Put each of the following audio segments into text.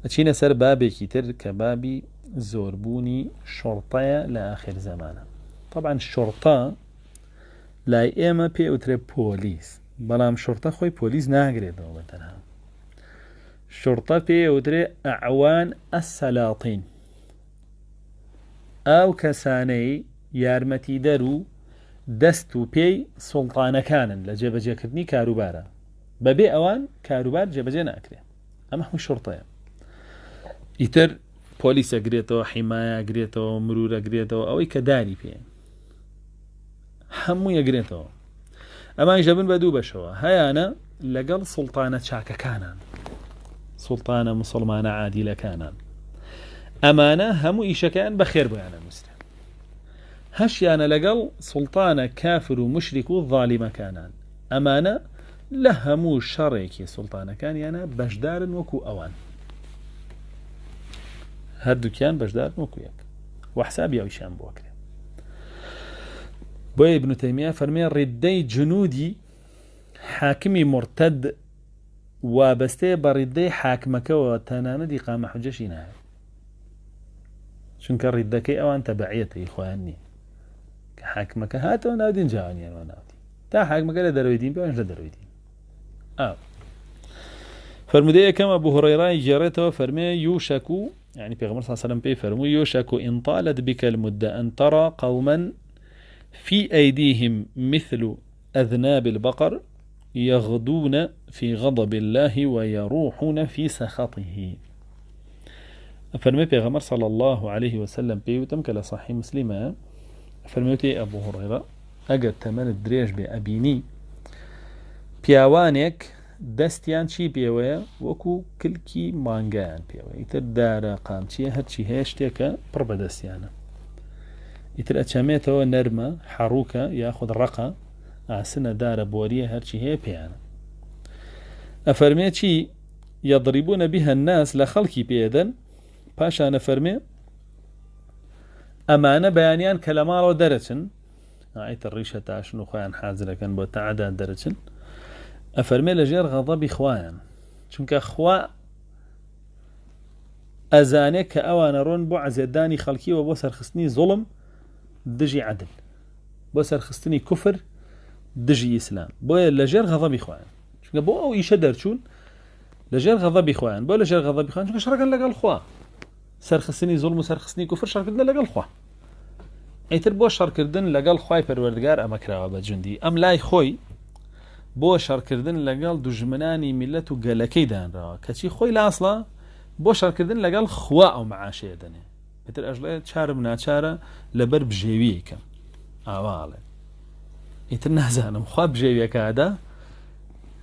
أتشينا سر بابي كتر كبابي زوربوني شرطة لآخر زمانه. طبعا الشرطة لا إما بي أوتري بوليس بلام شرطة خوي بوليس ناقري دوبتنها. شرطة بي أوتري أعوان السلاطين أو كساني يارمتي درو دستو بي سلطان كان لجبجة كرني كاروبارا ببي أوان كاروبار جبجة ناكري أما هو الشرطة يتر بوليس أجريتو حماية أجريتو مرور أجريتو أو كداري بي همو يجريتو أما يجبن بدو بشوا هيا أنا لقل سلطانة شاكا كانان سلطانة مسلمانة عادلة كانان أمانة همو إيشكان بخير بيانا مسلم هشيانا لقل سلطانة كافر ومشرك وظالمة كانان أمانة لهمو شريكي سلطانة كان يانا بجدار وكو أوان هردو كان بجدار وكو يك وحساب يوشان بوكري بوي ابن تيمية فرمي ردي جنودي حاكمي مرتد وابستي بردي حاكمك وتناندي قام حجشي نهاية شنك ردكي أوان تبعيتي إخواني كحاكمك هاتو ناودين جاوني أنا ناودي تا حاكمك لدرويدين بيوانش لدرويدين فرمودية كما أبو هريرة جارته فرمي يوشكو يعني بيغمر صلى الله عليه وسلم بي فرمو يوشكو إن طالت بك المدة أن ترى قوما في أيديهم مثل أذناب البقر يغدون في غضب الله ويروحون في سخطه. فرمي بيغمر صلى الله عليه وسلم بي وتمكل صحيح مسلمة فرميتي أبو هريرة أجد تمن الدريج بأبيني بيوانك دستيان شي بيويا وكو كلكي مانجان بيويا يتر دارا قامتي هرشي هاشتيكا بربا دستيانا يتر أتشاميتو نرمة حروكة ياخد رقا عسنا دارا بوريا هرشي هي بيانا أفرميتي يضربون بها الناس لخلقي بيدن باشا أنا فرمي أمانة بيانيان كلامارو درجن عيت الريشة تاشنو خوان حازرة كان بو تعداد درجن أفرمي لجير غضب خوان چونك خوا أزانيك أوانا رون بو عزيداني خلقي وبو سرخصني ظلم دجي عدل بو سرخصني كفر دجي إسلام بو لجير غضب خوان چونك بو أو يشدر چون لجير غضب خوان بو لجير غضب خوان چونك شركا لقال خوا سرخصني ظلم وسرخصني كفر شركا لقال خوا ئەیتر بۆ شەڕکردن لەگەڵ خوای پەروەردگار ئەمە کراوە بە جوندی ئەم لای خۆی بۆ شەڕکردن لەگەڵ دوژمنانی میلەت و گەلەکەی دانراوە کەچی خۆی لە ئەسڵا بۆ شەڕکردن لەگەڵ خوا ئەو مەعاشەیە دەنێ ئیتر ئەژڵێ چارم ناچارە لەبەر بژێویەکەم ئاواڵێ ئیتر نازانم خوا بژێویەکەدا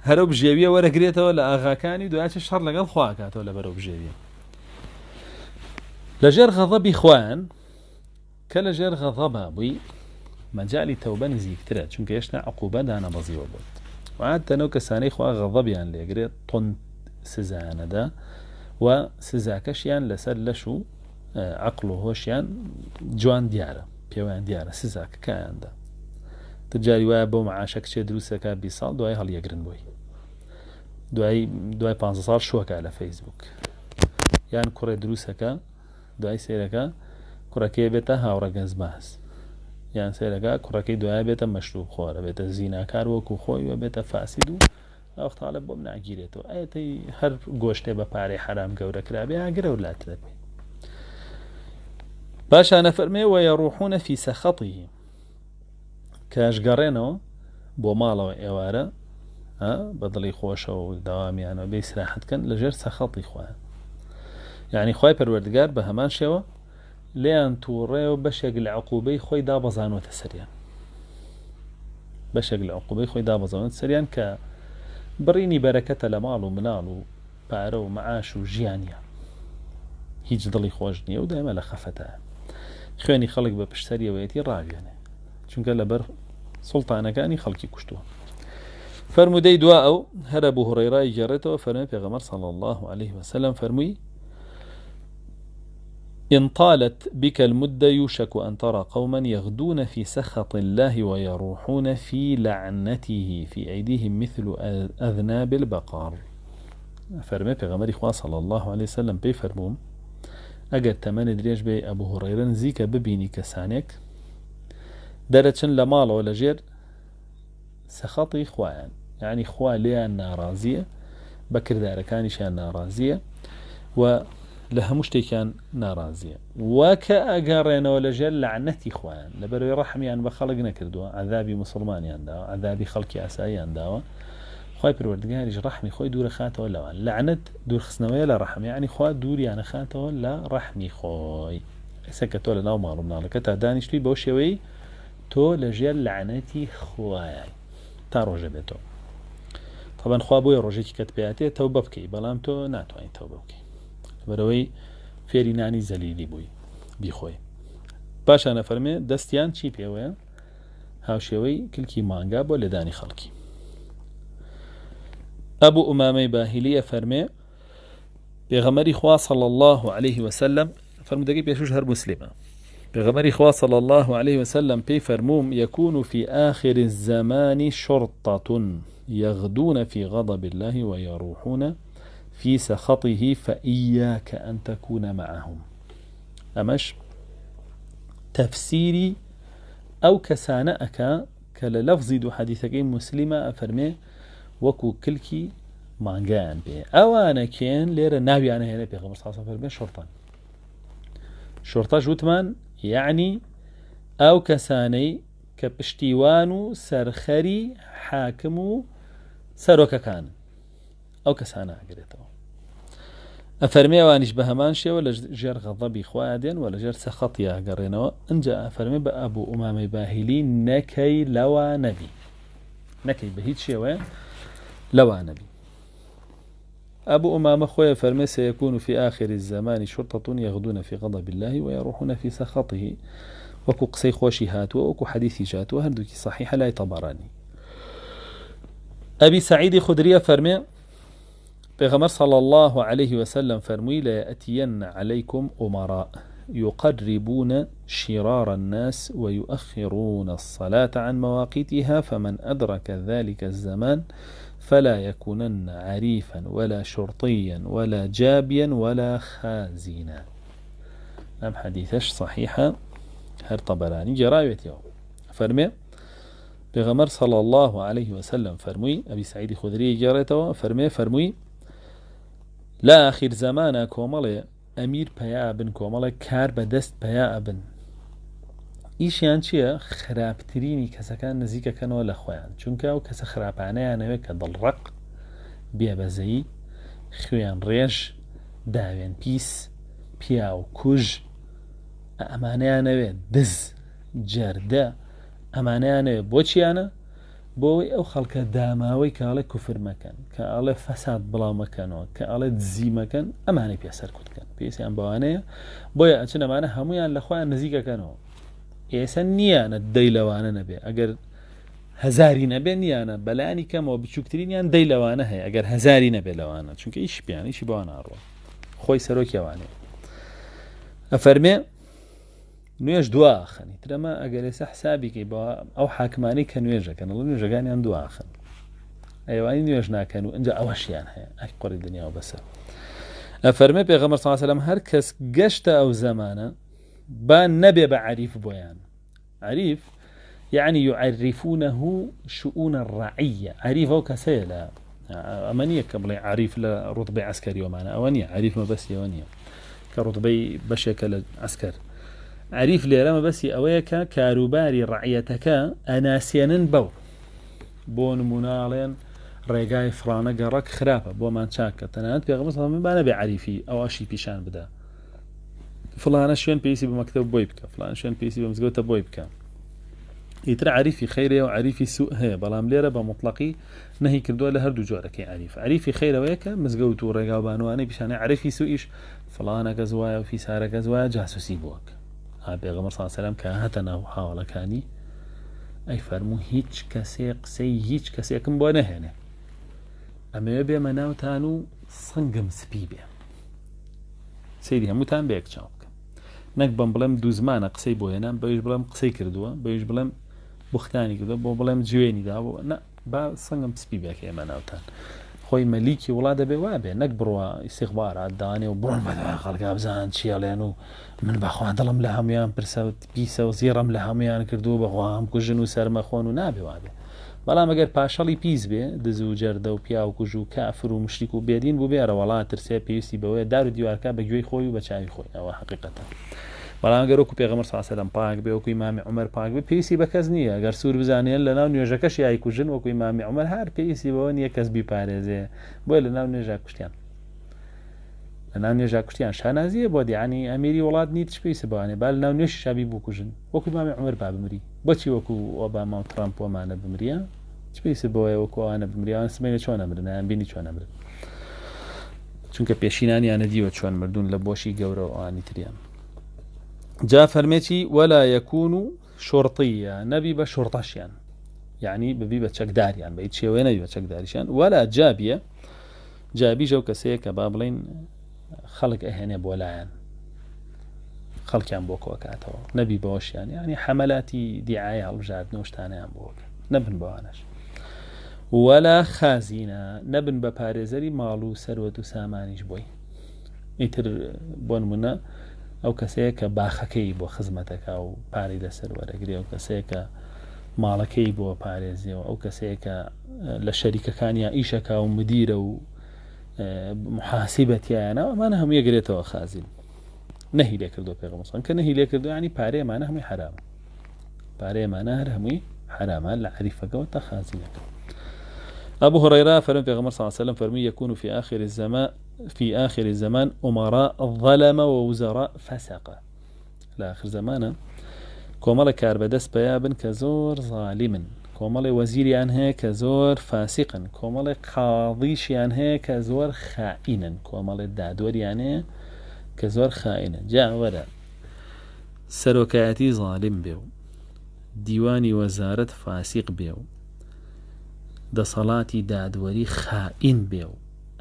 هەرە بژێویە وەرەگرێتەوە لە ئاغاکانی دوایچە شەڕ لەگەڵ خوا کاتەوە لەبەرەوە بژێویە لەژێر غەضەبی خوان كلا جير غضبها بوي مجالي توبة نزيكترا چونك يشنا عقوبة دانا بزيوة بود وعاد تنو كساني خوا غضبيان ليقري طن سزانة دا وسزاكشيان لسلشو عقله هوشيان جوان ديارة بيوان ديارة سزاك كان دا تجاري وابو معاشك شي دروسك بيصال دواي هل يقرن بوي دواي 15 صار شوك على فيسبوك يعني كوري دروسك دواي سيرك كوراكي بيتا هاورا گەنجباز یان سێرەکە کوڕەکەی دوایە بێتە مەشروب خۆرە بێتە زیناکار وەکو خۆی و بێتە فاسید و ئەو خاڵە بۆم ناگیرێتەوە ئەیەتی هەر گۆشتێ بە پارەی حرام گەورەکرابێ ئاگرە و لات دەبێ باشە نەفەرمێ وەیەڕوحونە فی سەخەطیه کەشگەڕێنەوە بۆ ماڵەوە ئێوارە بەدڵی خۆشە و داوامیانەوە بێ ئیسراحەتکەن لەژێر سەخەڵی خوایە یعنی خوای پەروەردگار بە هەمان شێوە ليان توڕێ و بەشێک لە عقوبەی خۆی دابەزانوەتە سەریان بەشێک لە عقوبەی خۆی دابەزانوەتە سەریان کە بڕینی بەرەکەتە لە ماڵ و مناڵ و پارە و مەعاش و ژیانیان هیچ دڵی خۆش نییە و دائما لە خەفەتە خوێنی خەڵک بە پشتەریەوەیەتی ڕاگەنێ چونکە لەبەر سوڵتانەکانی خەڵکی کوشتووە فرمودەی دوا ئەو هەرە بۆ هوڕەیرای گێڕێتەوە فەرمووی پێغەمبەر صلی الله عليه وسلم فەرمووی إن طالت بك المدة يوشك أن ترى قوما يغدون في سخط الله ويروحون في لعنته في أيديهم مثل أذناب البقر فرمي پیغمبری خوا صلی الله عليه وسلم پی فرموم اگر تمن درێژ بێ ئەبوو هورەیرە نزیکە ببینی کەسانێک دەرەچن لە ماڵەوە لەژێر سەخەتی خوایان یعنی خوا لێیان ناڕازیە بە کردارەکانیشیان ناڕازیە و لە هەموو شتێکیان ناڕازیە وەکە ئەگەڕێنەوە لەژێر لعنەتی خوایان لەبەرەوەی ڕەحمیان بە خەڵک نەکردووە عەذابی مسلمانیان داوە عەذابی خەڵکی ئاساییان داوە خوای پروردگاریش ڕەحمی خۆی دوورە خاتەوە لەوان لعنەت دوورخستنەوەیە لە ڕەحم یعنی خوا دووریانە خاتەوە لە ڕەحمی خۆی ئێستا کە تۆ لە ناو ماڵ و مناڵەکە تا دانیشتووی بەو شێوەی تۆ لەژێر لعنەتی خوایە تا ڕۆژە بێتەوە طبعا خوا بۆیە ڕۆژێکی کەت پێاتێ تەوبە بکەی بەڵام تۆ ناتوانیت تەوبە بکەی بەرەوەی فێری نانی زەلیلی بووی بیخۆی پاشان ئەفەرمێ دەستیان چی پێوەیە هاوشێوەی کلکی مانگا بۆ لێدانی خەڵکی ئەبوو ئومامەی باهیلی ئەفەرمێ پێغەمبەری خوا صلی الله عليه وسلم فرمودەکەی پێشوش هەر موسلیمە پێغەمبەری خوا صلی الله عليه وسلم پێی فەرمووم يكون في آخر الزمان شرطة يغدون في غضب الله ويروحون في سخطه فإياك أن تكون معهم أمش تفسيري أو كسانأك كللفظ دو حديثك مسلمة أفرمي وكو كلكي مانگان بي أوانا كين ليرا ناوي أنا هنا بيغمر صلى الله عليه وسلم شرطا شرطة جوتمان يعني أو كساني كبشتيوانو سرخري حاكمو سروك كان أو كسانا قريتو أفرمي وانش بهمان شيء ولا جر غضبي خوادين ولا جر سخطيا قرينو انجا أفرمي بأبو أمامي باهلي نكي لوا نبي نكي بهيت شيء لوا نبي أبو أمامة خويا فرمي سيكون في آخر الزمان شرطة يغدون في غضب الله ويروحون في سخطه وكو قصي خوشي هاتوا وكو حديثي جاتوا هردوكي صحيحة لا يطبراني أبي سعيد خدري فرمي بغمر صلى الله عليه وسلم فرمي لا يأتين عليكم أمراء يقربون شرار الناس ويؤخرون الصلاة عن مواقيتها فمن أدرك ذلك الزمان فلا يكونن عريفا ولا شرطيا ولا جابيا ولا خازنا أم حديثش صحيحة هر طبراني جرايتي فرمي بغمر صلى الله عليه وسلم فرمي أبي سعيد خدري جارته فرمي لا آخر زمانا كومالي أمير بيا ابن كومالي كار بدست بيا ابن ئیشیان چییە خراپترینی کەسەکان نزیکەکەنەوە لە خۆیان چونکە ئەو کەسە خراپانەیانەوێت کە دڵڕق بێبەزەیی خوێن ڕێژ داوێن پیس پیا و کوژ ئەمانەیانەوێت دز جەردە ئەمانەیانەوێت بۆچیانە بۆەوەی ئەو خەڵکە داماوەی کە ئەڵێ کوفر مەکەن کە ئەڵێ فەساد بڵاو مەکەنەوە کە ئەڵێ دزی مەکەن ئەمانەی پێسەر کوتکەن پێویستیان بەوانەیە بۆیە ئەچن ئەمانە هەمویان لە خۆیان نزیکەکەنەوە ئێستا نییانە دەی لەوانە نەبێ ئەگەر هەزاری نەبێ نییانە بەلایانی کەمەوە بچووکترینیان دەی لەوانە هەیە ئەگەر هەزاری نەبێ لەوانە چونکە ئیش پیان ئیشی بەوان ئاڕوە خۆی سەرۆکیەوانێ ئەفەرمێ نوێژ دواخەنی ترەمە ئەگەر ئێستا حسابیکەی بە ئەو حاکمانەی کە نوێژەکەن ئەڵێ نوێژەکانیان دواخن ئەیوانی نوێژ ناکەن و ئەنجا ئەوەشیان هەیە ئەی قۆڕی دنیاوە بەسەر ئەفەرمێ پێغەمبەر صلی الله علیه و سلم هەر کەس گەشتە ئەو زەمانە با نبي بعريف بويان عريف يعني يعرفونه شؤون الرعية عريف أو كسيلة أمانية قبل عريف لرتبة عسكري ومعنى أوانية عريف ما بس يوانية كرتبة بشكل عسكر عريف ليرا بس أويك كاروباري رعيتك أناسيان بون منالين رجاي فرانة جرك خرافة بو ما تشاك تنات بيغمس من بنا بعريفي أو أشي بيشان بدا فلان شوين بيسي بمكتب بويبكا فلان شوين بيسي بمزقوطة بويبكا يترى عريفي خيري وعريفي سوء هي بلام ليرة بمطلقي نهي كردوها لهردو جورك عريفي خيري ويكا مزقوط ورقا بانواني بشاني عريفي سوء فلان كزوايا وفي سارة كزوايا جاسوسي بوك هذا بيغمر صلى الله عليه وسلم كهتنا وحاولا كاني أي فرمو هيج كسي قسي هيج كسي كم بوانا هنا أما يبيا مناو تانو صنقم سبيبيا سيدي هموتان بيك شاوك نەک بەم بڵێم دوو زمانە قسەی بۆ هێنام بەویش بڵێم قسەی کردووە بەویش بڵێم بوختانی کردووە بۆ بڵێم جوێنی دابوو نە با سەنگم سپی بێکە ئێمە ناوتان خۆی مەلیکی وڵا دەبێ وابێ نەک بڕوە ئیستیخبارات دانێ و بڕۆن بە خەڵکا بزان چیاڵێن و من بەخوا دڵم لە هەمویان پرسە و پیسە و زیێڕم لە هەمویان کردو بەخوا هەم کوژن و سەرمەخۆن و نابێ وابێ بەڵام ئەگەر پاشەڵی پیس بێ دز و جەردە و پیا و کوژ و کافر و مشریک و بێدین بوو بێرە وڵات ترسێ پێویستی بەوەیە دار و دیوارکە بە گوێی خۆی و بە چاوی خۆی ئەوە حقیقەتە بەڵام ئەگەر وەکو پێغەمبەر صلی الله علیه و سلم پاک بێ وەکو ئیمامی عومەر پاک بێ پێویستی بە کەس نییە ئەگەر سوور بزانێن لە ناو نوێژەکەش یای کوژن وەکو ئیمامی عومەر هەر پێویستی بەوە نییە کەس بیپارێزێ بۆیە لە ناو نوێژا کوشتیان لە ناو نوێژا کوشتیان شانازیە بۆ دیانی ئەمیری وڵات نیت پێویستە بوانێ با لە ناو نوێژی شابی بوو کوژن وەکو ئیمامی عومەر با بمری بۆچی وەکو ئۆباما و ترامپ وەمانە بمریە چ پێویستە بۆیە وەکو ئەوانە بمریان سمێنە چۆن ئەمرن ئەیان بینی چۆن ئەمرن چونکە پێشینانیانە دیوە چۆن مردون لە بۆشی گەورە و ئەوانی تریان جا فەرمێکی ولا يكون شرطيا نبي بشرطشيان يعني ببي بچەکداریان بە هیچ شێوەیە نەبی بەچەکداریشان ولا جابية جابی ژەو کەسەیە کە با بڵێن خەڵک ئەهێنێ بۆ لایەن خەڵکیان بۆ کۆکاتەوە نەبی بەوەشیان یعنی حەمەلاتی دیعایە هەڵبژاردنەوە شتانەیان بۆ نەبن بەوانەش ولا خازینە نەبن بە پارێزەری ماڵ و سەروەت و سامانیش بۆی ئیتر بۆ نمونە ئەو کەسەیە کە باخەکەی بۆ خزمەتەکە و پارەی لەسەر وەرەگرێ ئەو کەسەیە کە ماڵەکەی بۆ پارێزیەوە ئەو کەسەیە کە لە شەریکەکانیان ئیشەکە و مدیرە و محاسیبەتیانە ئەمانە هەموو یەگرێتەوە خازین نەهی لێ کردو پێغەمبەر کە نەهی لێ کردو ینی پارەیەمانە هەمووی حرامە پارەیەمانە هەر هەمووی حرامە لە عەریفەکەەوە تا خازینەکە أبو هريرة فرمى في غمر صلى الله عليه وسلم فرمي يكون في آخر الزمان أمراء الظلم ووزراء فسقة لا آخر زمانا كومال كاربدس بيابن كزور ظالم كومال وزير عنها كزور فاسقا كومال قاضيش عنها كزور خائنا كومال دادور عنها كزور خائنا جاء ولا سروكاتي ظالم بيو ديواني وزارة فاسق بيو دا صلاتي دادوري خائن بيو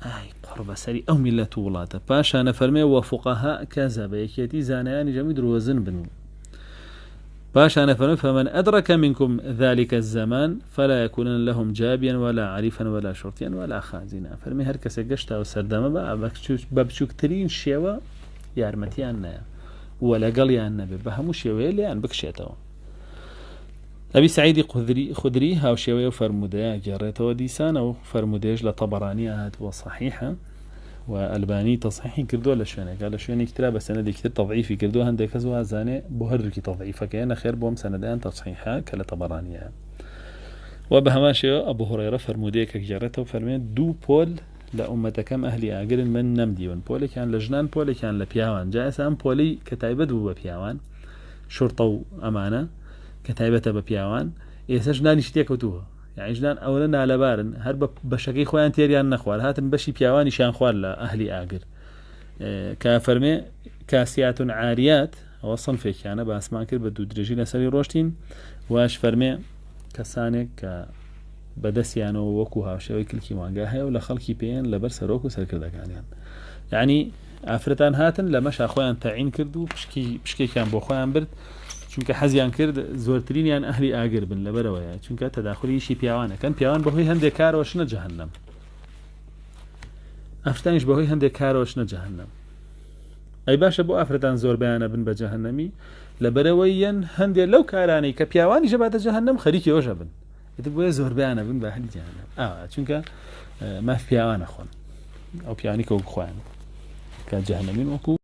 ئای قڕ بەسەری ئەو میلەت و وڵاتە پاشانە فەرمێ وە فوقەها کەزە بە یەکێتی زانایانی جەمی درۆزن بن پاشانە فەرمێ فمن أدرك منكم ذلك الزمان فلا يكونن لهم جابيا ولا عريفا ولا شرطيا ولا خازنا فەرمێ هەر کەسێک گەشتا و سەردەمە بە بچووکترین شێوە یارمەتیان نایە وە لەگەڵیان نەبێ بە هەموو شێوەیە لێیان بکشێتەوە أبي سعيد خدري هاو شوية فرمودة جريته ديسان أو فرموديش لطبرانيات وصحيحة والباني تصحيحي كردو لشوانه قال لشوانه كتير بس أنا دي كتير تضعيفي كردو هندي كزوها زاني بهركي تضعيفة كأن خير بوم سندان تصحيحة كلا طبرانية وبهماشي أبو هريرة فرمودة كجريته فرمين دو بول لأمة كم أهلي أجر من نمديون بولي كان لجنان بولي كان لبياوان جائز أم بولي كتايبة دو بياوان شرطة وأمانة كتايبەتە بە پیاوان ئێستا ژنانیش تێکەوتووە یعنی ژنان ئەوە نالەبارن هەر بە شەکەی خۆیان تێریان نەخوارد هاتن بەشی پیاوانیشیان خوارد لە ئەهلی ئاگر کە فەرمێ کاسیات عاریات ئەوە سەنفێکیانە باسمان کرد بە دوو درێژی لەسەری ڕۆشتین واش فەرمێ کەسانێک کە بەدەستیانەوە وەکو هاوشێوەی کلکی وانگا هەیە و لە خەڵکی پێیان لەبەر سەرۆک و سەرکردەکانیان یعنی ئافرەتان هاتن لە مەشا خۆیان تەعین کرد و پشکێکیان بۆ خۆیان برد چونکە حەزیان کرد زۆرترینیان ئەهلی ئاگر بن لەبەرەوەیە چونکە تەداخلیشی پیاوانەکەن پیاوان بەهۆی هەندێک کارەوەشنە جەهەنەم ئافرەتانیش بەهۆی هەندێک کارەوەشنە جەهەنەم ئەی باشە بۆ ئافرەتان زۆر بەیانە بن بە جەهەنەمی لەبەرەوەیەن هەندێک لەو کارانەی کە پیاوانی ژەباتە جەهەنەم خەریکی ئەوژە بن ئیتر بۆیە زۆر بەیانە بن بە ئەهلی جەهەنەم چونکە ماف پیاوانە خۆن ئەو پیاوانی کە وەکو خۆیان کە جەهەنەمین وەکو